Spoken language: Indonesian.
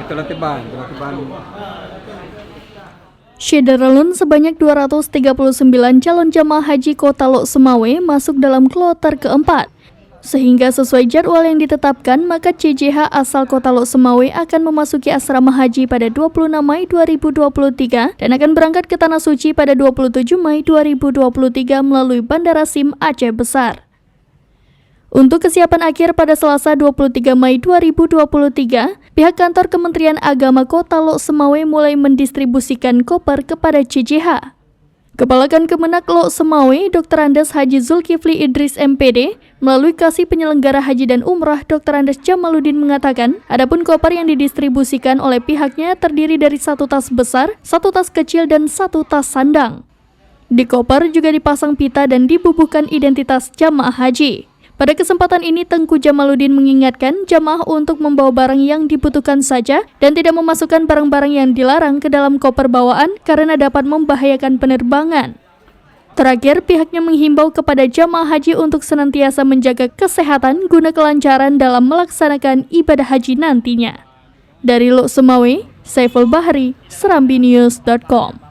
Itu latihan. Syederalun sebanyak 239 calon jamaah haji Kota Lok Sumawe masuk dalam kloter keempat. Sehingga sesuai jadwal yang ditetapkan, maka CJH asal Kota Lok Sumawe akan memasuki asrama haji pada 26 Mei 2023 dan akan berangkat ke Tanah Suci pada 27 Mei 2023 melalui Bandara Sim Aceh Besar. Untuk kesiapan akhir pada Selasa 23 Mei 2023, pihak kantor Kementerian Agama Kota Lok Sumawe mulai mendistribusikan koper kepada CJH. Kepala Kemenak Lok Sumawe, Dr. Andes Haji Zulkifli Idris MPD, melalui Kasih Penyelenggara Haji dan Umrah Dr. Andes Jamaluddin mengatakan, adapun koper yang didistribusikan oleh pihaknya terdiri dari 1 tas besar, 1 tas kecil, dan 1 tas sandang. Di koper juga dipasang pita dan dibubuhkan identitas jamaah haji. Pada kesempatan ini, Tengku Jamaluddin mengingatkan jamaah untuk membawa barang yang dibutuhkan saja dan tidak memasukkan barang-barang yang dilarang ke dalam koper bawaan karena dapat membahayakan penerbangan. Terakhir, pihaknya menghimbau kepada jamaah haji untuk senantiasa menjaga kesehatan guna kelancaran dalam melaksanakan ibadah haji nantinya. Dari Lok Sumawe, Saiful Bahri, SerambiNews.com.